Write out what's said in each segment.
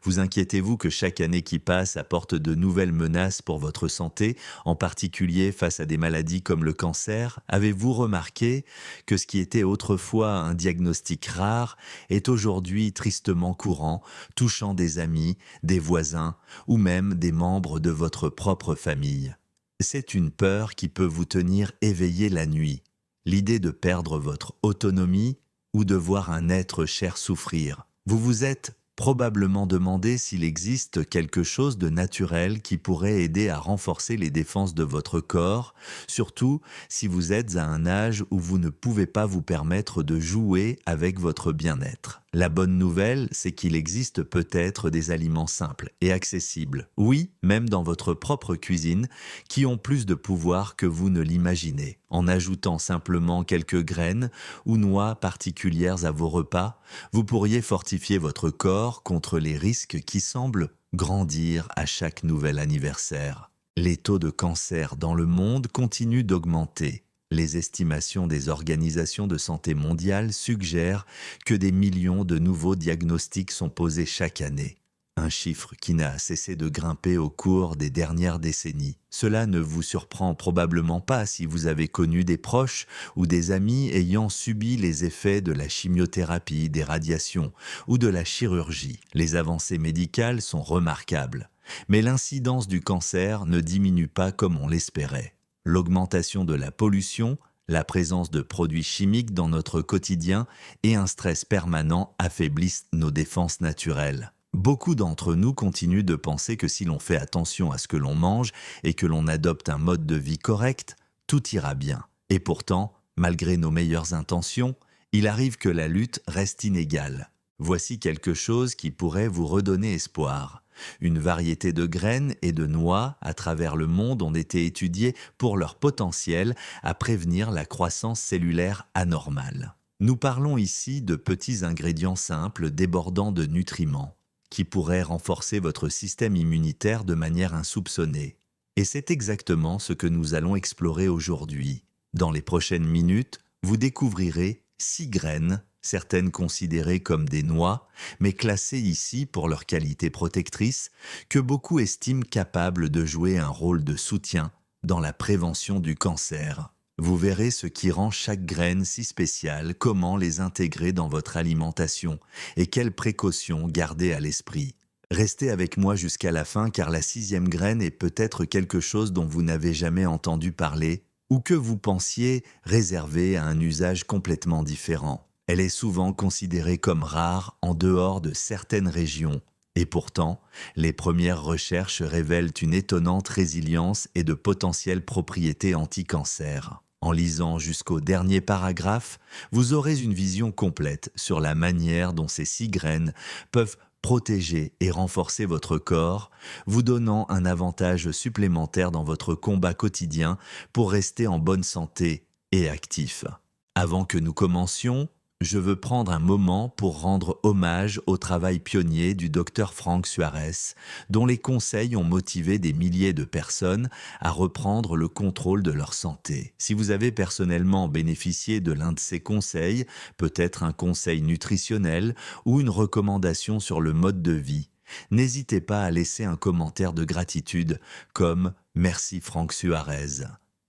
Vous inquiétez-vous que chaque année qui passe apporte de nouvelles menaces pour votre santé, en particulier face à des maladies comme le cancer? Avez-vous remarqué que ce qui était autrefois un diagnostic rare est aujourd'hui tristement courant, touchant des amis, des voisins ou même des membres de votre propre famille? C'est une peur qui peut vous tenir éveillé la nuit. L'idée de perdre votre autonomie ou de voir un être cher souffrir. Vous vous êtes probablement demandé s'il existe quelque chose de naturel qui pourrait aider à renforcer les défenses de votre corps, surtout si vous êtes à un âge où vous ne pouvez pas vous permettre de jouer avec votre bien-être. La bonne nouvelle, c'est qu'il existe peut-être des aliments simples et accessibles, oui, même dans votre propre cuisine, qui ont plus de pouvoir que vous ne l'imaginez. En ajoutant simplement quelques graines ou noix particulières à vos repas, vous pourriez fortifier votre corps contre les risques qui semblent grandir à chaque nouvel anniversaire. Les taux de cancer dans le monde continuent d'augmenter. Les estimations des organisations de santé mondiale suggèrent que des millions de nouveaux diagnostics sont posés chaque année. Un chiffre qui n'a cessé de grimper au cours des dernières décennies. Cela ne vous surprend probablement pas si vous avez connu des proches ou des amis ayant subi les effets de la chimiothérapie, des radiations ou de la chirurgie. Les avancées médicales sont remarquables, mais l'incidence du cancer ne diminue pas comme on l'espérait. L'augmentation de la pollution, la présence de produits chimiques dans notre quotidien et un stress permanent affaiblissent nos défenses naturelles. Beaucoup d'entre nous continuent de penser que si l'on fait attention à ce que l'on mange et que l'on adopte un mode de vie correct, tout ira bien. Et pourtant, malgré nos meilleures intentions, il arrive que la lutte reste inégale. Voici quelque chose qui pourrait vous redonner espoir. Une variété de graines et de noix à travers le monde ont été étudiées pour leur potentiel à prévenir la croissance cellulaire anormale. Nous parlons ici de petits ingrédients simples débordant de nutriments, qui pourraient renforcer votre système immunitaire de manière insoupçonnée. Et c'est exactement ce que nous allons explorer aujourd'hui. Dans les prochaines minutes, vous découvrirez 6 graines, certaines considérées comme des noix, mais classées ici pour leur qualité protectrice, que beaucoup estiment capables de jouer un rôle de soutien dans la prévention du cancer. Vous verrez ce qui rend chaque graine si spéciale, comment les intégrer dans votre alimentation et quelles précautions garder à l'esprit. Restez avec moi jusqu'à la fin car la 6e graine est peut-être quelque chose dont vous n'avez jamais entendu parler ou que vous pensiez réservé à un usage complètement différent. Elle est souvent considérée comme rare en dehors de certaines régions. Et pourtant, les premières recherches révèlent une étonnante résilience et de potentielles propriétés anti-cancer. En lisant jusqu'au dernier paragraphe, vous aurez une vision complète sur la manière dont ces 6 graines peuvent protéger et renforcer votre corps, vous donnant un avantage supplémentaire dans votre combat quotidien pour rester en bonne santé et actif. Avant que nous commencions, je veux prendre un moment pour rendre hommage au travail pionnier du docteur Frank Suarez, dont les conseils ont motivé des milliers de personnes à reprendre le contrôle de leur santé. Si vous avez personnellement bénéficié de l'un de ces conseils, peut-être un conseil nutritionnel ou une recommandation sur le mode de vie, n'hésitez pas à laisser un commentaire de gratitude comme « Merci Frank Suarez ».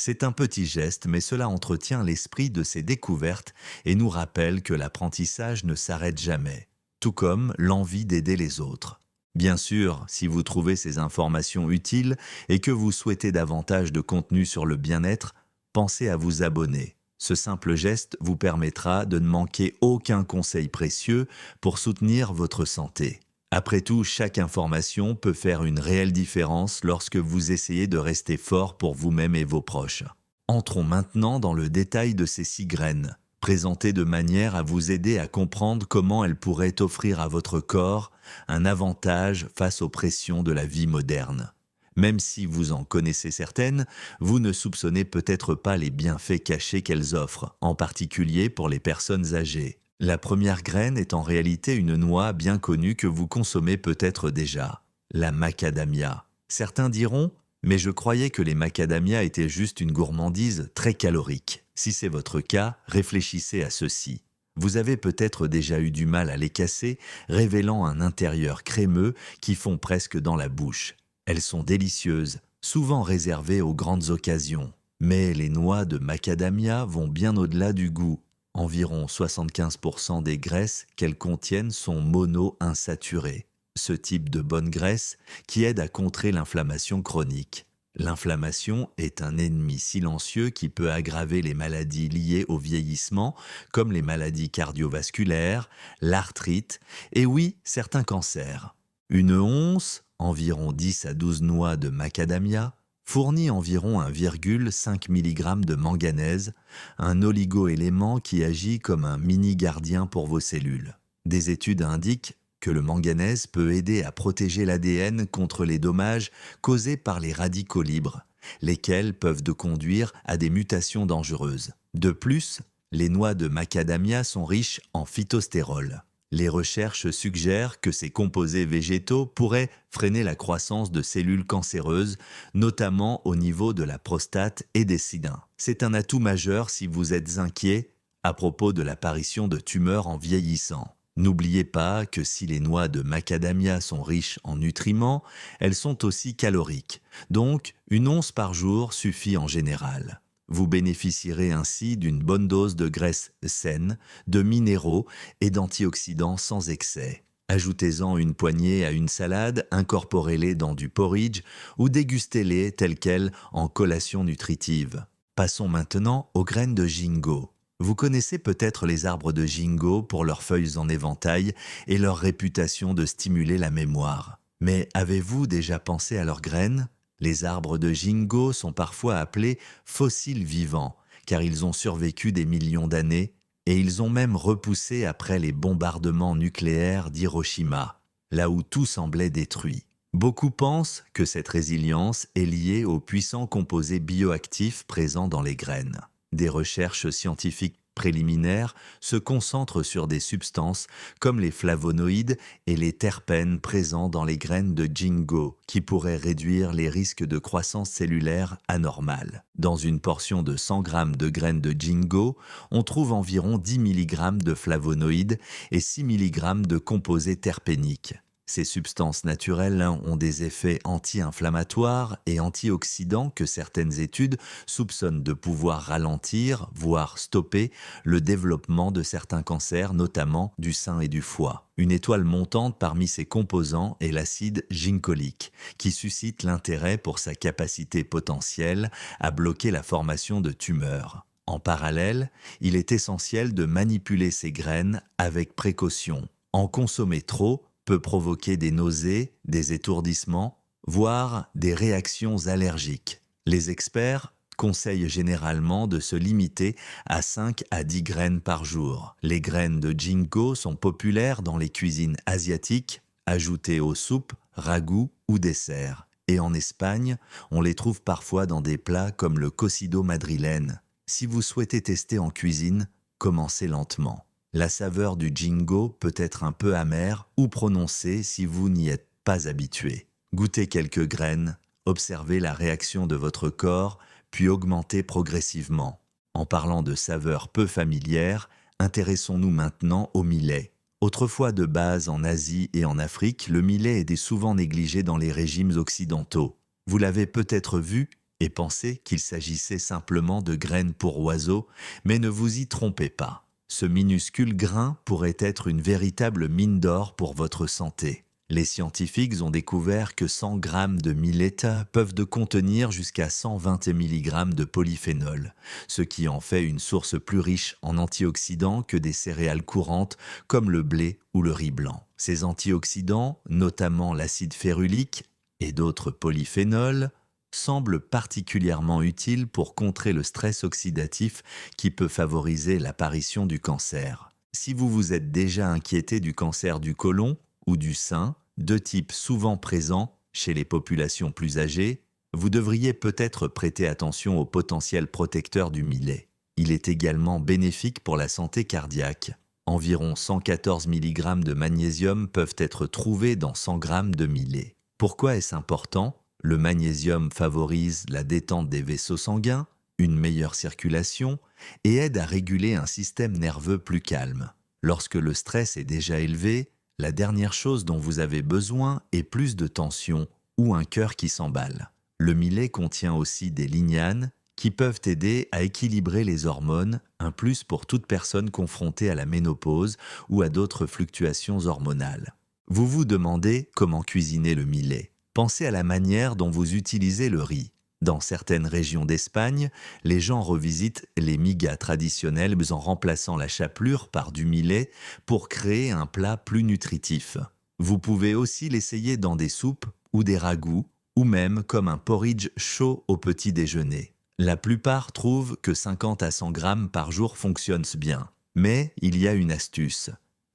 C'est un petit geste, mais cela entretient l'esprit de ces découvertes et nous rappelle que l'apprentissage ne s'arrête jamais, tout comme l'envie d'aider les autres. Bien sûr, si vous trouvez ces informations utiles et que vous souhaitez davantage de contenu sur le bien-être, pensez à vous abonner. Ce simple geste vous permettra de ne manquer aucun conseil précieux pour soutenir votre santé. Après tout, chaque information peut faire une réelle différence lorsque vous essayez de rester fort pour vous-même et vos proches. Entrons maintenant dans le détail de ces 6 graines, présentées de manière à vous aider à comprendre comment elles pourraient offrir à votre corps un avantage face aux pressions de la vie moderne. Même si vous en connaissez certaines, vous ne soupçonnez peut-être pas les bienfaits cachés qu'elles offrent, en particulier pour les personnes âgées. La première graine est en réalité une noix bien connue que vous consommez peut-être déjà, la macadamia. Certains diront « mais je croyais que les macadamias étaient juste une gourmandise très calorique ». Si c'est votre cas, réfléchissez à ceci. Vous avez peut-être déjà eu du mal à les casser, révélant un intérieur crémeux qui fond presque dans la bouche. Elles sont délicieuses, souvent réservées aux grandes occasions. Mais les noix de macadamia vont bien au-delà du goût. Environ 75% des graisses qu'elles contiennent sont mono-insaturées. Ce type de bonne graisse qui aide à contrer l'inflammation chronique. L'inflammation est un ennemi silencieux qui peut aggraver les maladies liées au vieillissement, comme les maladies cardiovasculaires, l'arthrite et oui, certains cancers. Une once, environ 10 à 12 noix de macadamia, fournit environ 1,5 mg de manganèse, un oligoélément qui agit comme un mini-gardien pour vos cellules. Des études indiquent que le manganèse peut aider à protéger l'ADN contre les dommages causés par les radicaux libres, lesquels peuvent conduire à des mutations dangereuses. De plus, les noix de macadamia sont riches en phytostérol. Les recherches suggèrent que ces composés végétaux pourraient freiner la croissance de cellules cancéreuses, notamment au niveau de la prostate et des seins. C'est un atout majeur si vous êtes inquiet à propos de l'apparition de tumeurs en vieillissant. N'oubliez pas que si les noix de macadamia sont riches en nutriments, elles sont aussi caloriques. Donc, une once par jour suffit en général. Vous bénéficierez ainsi d'une bonne dose de graisse saine, de minéraux et d'antioxydants sans excès. Ajoutez-en une poignée à une salade, incorporez-les dans du porridge ou dégustez-les telles quelles en collation nutritive. Passons maintenant aux graines de ginkgo. Vous connaissez peut-être les arbres de ginkgo pour leurs feuilles en éventail et leur réputation de stimuler la mémoire. Mais avez-vous déjà pensé à leurs graines ? Les arbres de ginkgo sont parfois appelés fossiles vivants, car ils ont survécu des millions d'années et ils ont même repoussé après les bombardements nucléaires d'Hiroshima, là où tout semblait détruit. Beaucoup pensent que cette résilience est liée aux puissants composés bioactifs présents dans les graines. Des recherches scientifiques préliminaires se concentrent sur des substances comme les flavonoïdes et les terpènes présents dans les graines de ginkgo qui pourraient réduire les risques de croissance cellulaire anormale. Dans une portion de 100 g de graines de ginkgo, on trouve environ 10 mg de flavonoïdes et 6 mg de composés terpéniques. Ces substances naturelles ont des effets anti-inflammatoires et antioxydants que certaines études soupçonnent de pouvoir ralentir, voire stopper, le développement de certains cancers, notamment du sein et du foie. Une étoile montante parmi ces composants est l'acide ginkgolique, qui suscite l'intérêt pour sa capacité potentielle à bloquer la formation de tumeurs. En parallèle, il est essentiel de manipuler ces graines avec précaution. En consommer trop peut provoquer des nausées, des étourdissements, voire des réactions allergiques. Les experts conseillent généralement de se limiter à 5 à 10 graines par jour. Les graines de ginkgo sont populaires dans les cuisines asiatiques, ajoutées aux soupes, ragoûts ou desserts. Et en Espagne, on les trouve parfois dans des plats comme le cocido madrilène. Si vous souhaitez tester en cuisine, commencez lentement. La saveur du ginkgo peut être un peu amère ou prononcée si vous n'y êtes pas habitué. Goûtez quelques graines, observez la réaction de votre corps, puis augmentez progressivement. En parlant de saveurs peu familières, intéressons-nous maintenant au millet. Autrefois de base en Asie et en Afrique, le millet était souvent négligé dans les régimes occidentaux. Vous l'avez peut-être vu et pensé qu'il s'agissait simplement de graines pour oiseaux, mais ne vous y trompez pas. Ce minuscule grain pourrait être une véritable mine d'or pour votre santé. Les scientifiques ont découvert que 100 g de millet peuvent contenir jusqu'à 120 mg de polyphénol, ce qui en fait une source plus riche en antioxydants que des céréales courantes comme le blé ou le riz blanc. Ces antioxydants, notamment l'acide férulique et d'autres polyphénols, semble particulièrement utile pour contrer le stress oxydatif qui peut favoriser l'apparition du cancer. Si vous vous êtes déjà inquiété du cancer du côlon ou du sein, deux types souvent présents chez les populations plus âgées, vous devriez peut-être prêter attention au potentiel protecteur du millet. Il est également bénéfique pour la santé cardiaque. Environ 114 mg de magnésium peuvent être trouvés dans 100 g de millet. Pourquoi est-ce important ? Le magnésium favorise la détente des vaisseaux sanguins une meilleure circulation et aide à réguler un système nerveux plus calme. Lorsque le stress est déjà élevé, la dernière chose dont vous avez besoin est plus de tension ou un cœur qui s'emballe. Le millet contient aussi des lignanes qui peuvent aider à équilibrer les hormones, un plus pour toute personne confrontée à la ménopause ou à d'autres fluctuations hormonales. Vous vous demandez comment cuisiner le millet. Pensez à la manière dont vous utilisez le riz. Dans certaines régions d'Espagne, les gens revisitent les migas traditionnelles en remplaçant la chapelure par du millet pour créer un plat plus nutritif. Vous pouvez aussi l'essayer dans des soupes ou des ragoûts, ou même comme un porridge chaud au petit déjeuner. La plupart trouvent que 50 à 100 grammes par jour fonctionne bien. Mais il y a une astuce.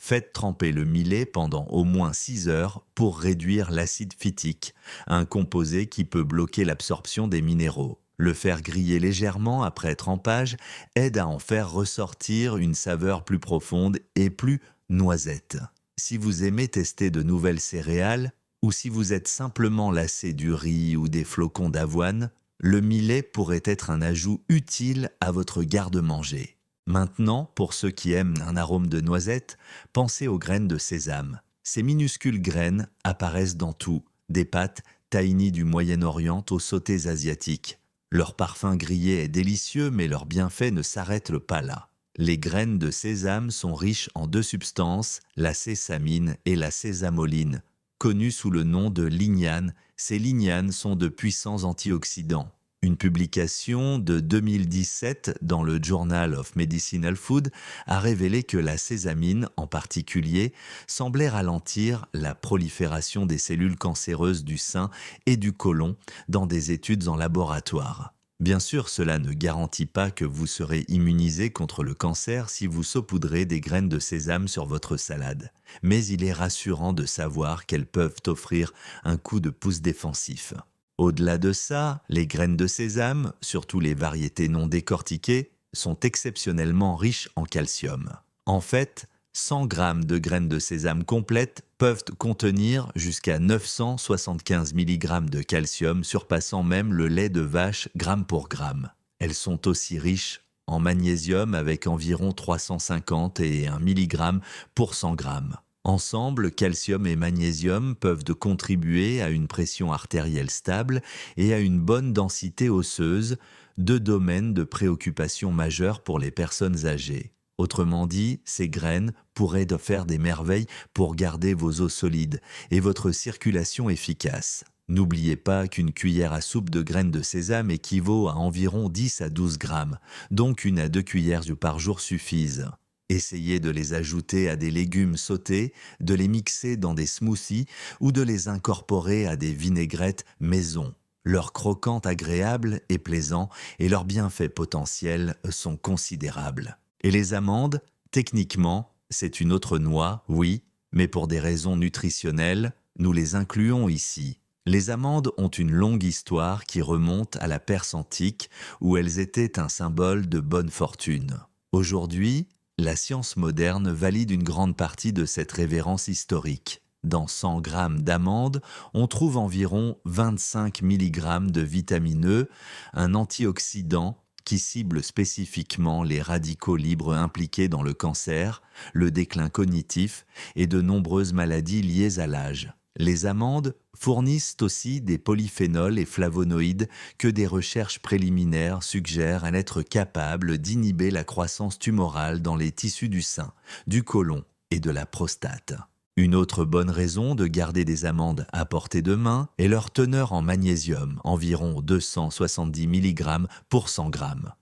Faites tremper le millet pendant au moins 6 heures pour réduire l'acide phytique, un composé qui peut bloquer l'absorption des minéraux. Le faire griller légèrement après trempage aide à en faire ressortir une saveur plus profonde et plus noisette. Si vous aimez tester de nouvelles céréales, ou si vous êtes simplement lassé du riz ou des flocons d'avoine, le millet pourrait être un ajout utile à votre garde-manger. Maintenant, pour ceux qui aiment un arôme de noisette, pensez aux graines de sésame. Ces minuscules graines apparaissent dans tout, des pâtes tahini du Moyen-Orient aux sautés asiatiques. Leur parfum grillé est délicieux, mais leur bienfait ne s'arrête pas là. Les graines de sésame sont riches en deux substances, la sésamine et la sésamoline. Connues sous le nom de lignanes, ces lignanes sont de puissants antioxydants. Une publication de 2017 dans le Journal of Medicinal Food a révélé que la sésamine, en particulier, semblait ralentir la prolifération des cellules cancéreuses du sein et du côlon dans des études en laboratoire. Bien sûr, cela ne garantit pas que vous serez immunisé contre le cancer si vous saupoudrez des graines de sésame sur votre salade. Mais il est rassurant de savoir qu'elles peuvent offrir un coup de pouce défensif. Au-delà de ça, les graines de sésame, surtout les variétés non décortiquées, sont exceptionnellement riches en calcium. En fait, 100 grammes de graines de sésame complètes peuvent contenir jusqu'à 975 mg de calcium, surpassant même le lait de vache gramme pour gramme. Elles sont aussi riches en magnésium avec environ 350 et 1 mg pour 100 grammes. Ensemble, calcium et magnésium peuvent contribuer à une pression artérielle stable et à une bonne densité osseuse, deux domaines de préoccupation majeure pour les personnes âgées. Autrement dit, ces graines pourraient faire des merveilles pour garder vos os solides et votre circulation efficace. N'oubliez pas qu'une cuillère à soupe de graines de sésame équivaut à environ 10 à 12 grammes, donc 1 à 2 cuillères par jour suffisent. Essayez de les ajouter à des légumes sautés, de les mixer dans des smoothies ou de les incorporer à des vinaigrettes maison. Leur croquant agréable est plaisant et leurs bienfaits potentiels sont considérables. Et les amandes, techniquement, c'est une autre noix, oui, mais pour des raisons nutritionnelles, nous les incluons ici. Les amandes ont une longue histoire qui remonte à la Perse antique où elles étaient un symbole de bonne fortune. Aujourd'hui, la science moderne valide une grande partie de cette révérence historique. Dans 100 grammes d'amandes, on trouve environ 25 mg de vitamine E, un antioxydant qui cible spécifiquement les radicaux libres impliqués dans le cancer, le déclin cognitif et de nombreuses maladies liées à l'âge. Les amandes fournissent aussi des polyphénols et flavonoïdes que des recherches préliminaires suggèrent en être capables d'inhiber la croissance tumorale dans les tissus du sein, du côlon et de la prostate. Une autre bonne raison de garder des amandes à portée de main est leur teneur en magnésium, environ 270 mg pour 100 g.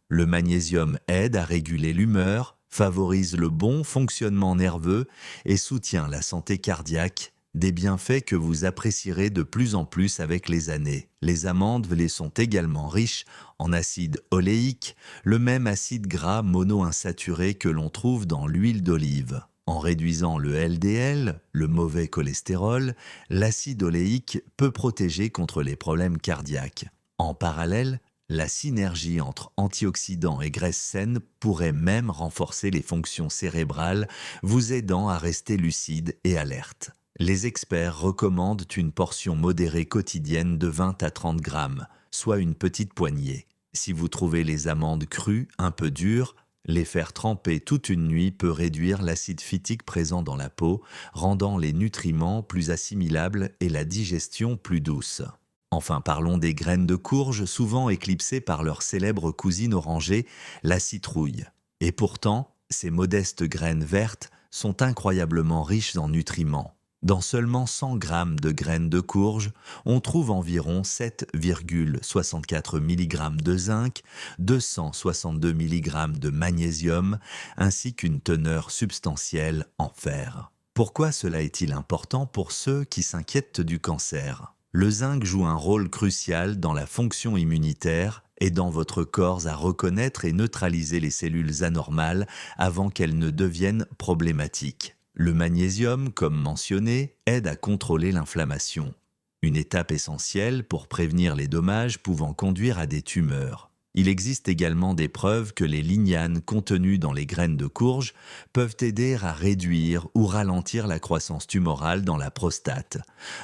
Le magnésium aide à réguler l'humeur, favorise le bon fonctionnement nerveux et soutient la santé cardiaque, des bienfaits que vous apprécierez de plus en plus avec les années. Les amandes sont également riches en acide oléique, le même acide gras monoinsaturé que l'on trouve dans l'huile d'olive. En réduisant le LDL, le mauvais cholestérol, l'acide oléique peut protéger contre les problèmes cardiaques. En parallèle, la synergie entre antioxydants et graisses saines pourrait même renforcer les fonctions cérébrales, vous aidant à rester lucide et alerte. Les experts recommandent une portion modérée quotidienne de 20 à 30 grammes, soit une petite poignée. Si vous trouvez les amandes crues un peu dures, les faire tremper toute une nuit peut réduire l'acide phytique présent dans la peau, rendant les nutriments plus assimilables et la digestion plus douce. Enfin, parlons des graines de courge, souvent éclipsées par leur célèbre cousine orangée, la citrouille. Et pourtant, ces modestes graines vertes sont incroyablement riches en nutriments. Dans seulement 100 grammes de graines de courge, on trouve environ 7,64 mg de zinc, 262 mg de magnésium, ainsi qu'une teneur substantielle en fer. Pourquoi cela est-il important pour ceux qui s'inquiètent du cancer? Le zinc joue un rôle crucial dans la fonction immunitaire, aidant votre corps à reconnaître et neutraliser les cellules anormales avant qu'elles ne deviennent problématiques. Le magnésium, comme mentionné, aide à contrôler l'inflammation, une étape essentielle pour prévenir les dommages pouvant conduire à des tumeurs. Il existe également des preuves que les lignanes contenues dans les graines de courge peuvent aider à réduire ou ralentir la croissance tumorale dans la prostate,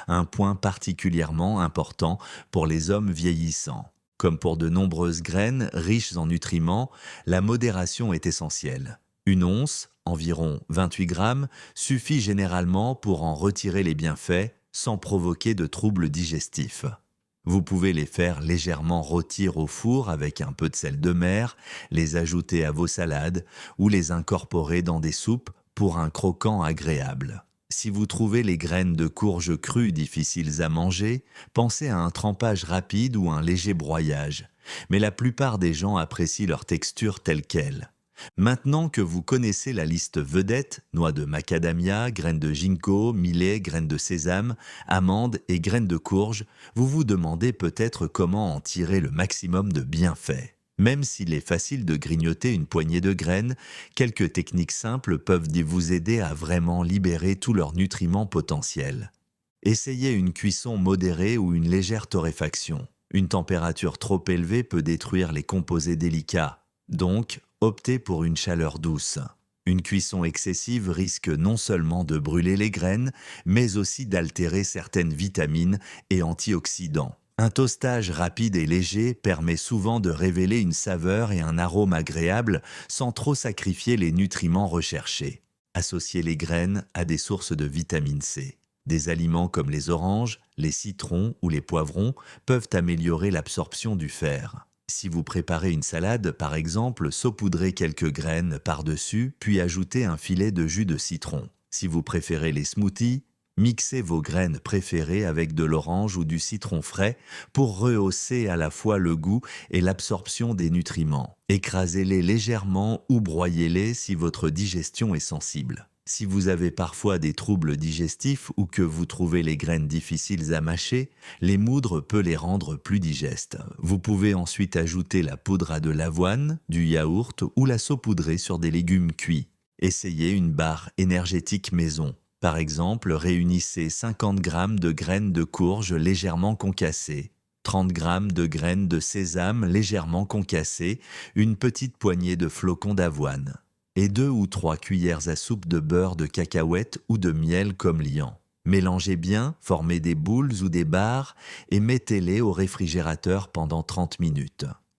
un point particulièrement important pour les hommes vieillissants. Comme pour de nombreuses graines riches en nutriments, la modération est essentielle. Une once, environ 28 grammes, suffit généralement pour en retirer les bienfaits sans provoquer de troubles digestifs. Vous pouvez les faire légèrement rôtir au four avec un peu de sel de mer, les ajouter à vos salades ou les incorporer dans des soupes pour un croquant agréable. Si vous trouvez les graines de courge crues difficiles à manger, pensez à un trempage rapide ou un léger broyage. Mais la plupart des gens apprécient leur texture telle qu'elle. Maintenant que vous connaissez la liste vedette, noix de macadamia, graines de ginkgo, millet, graines de sésame, amandes et graines de courge, vous vous demandez peut-être comment en tirer le maximum de bienfaits. Même s'il est facile de grignoter une poignée de graines, quelques techniques simples peuvent vous aider à vraiment libérer tous leurs nutriments potentiels. Essayez une cuisson modérée ou une légère torréfaction. Une température trop élevée peut détruire les composés délicats. Donc, optez pour une chaleur douce. Une cuisson excessive risque non seulement de brûler les graines, mais aussi d'altérer certaines vitamines et antioxydants. Un toastage rapide et léger permet souvent de révéler une saveur et un arôme agréable sans trop sacrifier les nutriments recherchés. Associez les graines à des sources de vitamine C. Des aliments comme les oranges, les citrons ou les poivrons peuvent améliorer l'absorption du fer. Si vous préparez une salade, par exemple, saupoudrez quelques graines par-dessus, puis ajoutez un filet de jus de citron. Si vous préférez les smoothies, mixez vos graines préférées avec de l'orange ou du citron frais pour rehausser à la fois le goût et l'absorption des nutriments. Écrasez-les légèrement ou broyez-les si votre digestion est sensible. Si vous avez parfois des troubles digestifs ou que vous trouvez les graines difficiles à mâcher, les moudre peut les rendre plus digestes. Vous pouvez ensuite ajouter la poudre à de l'avoine, du yaourt ou la saupoudrer sur des légumes cuits. Essayez une barre énergétique maison. Par exemple, réunissez 50 g de graines de courge légèrement concassées, 30 g de graines de sésame légèrement concassées, une petite poignée de flocons d'avoine et 2 ou 3 cuillères à soupe de beurre de cacahuète ou de miel comme liant. Mélangez bien, formez des boules ou des barres et mettez-les au réfrigérateur pendant 30 minutes.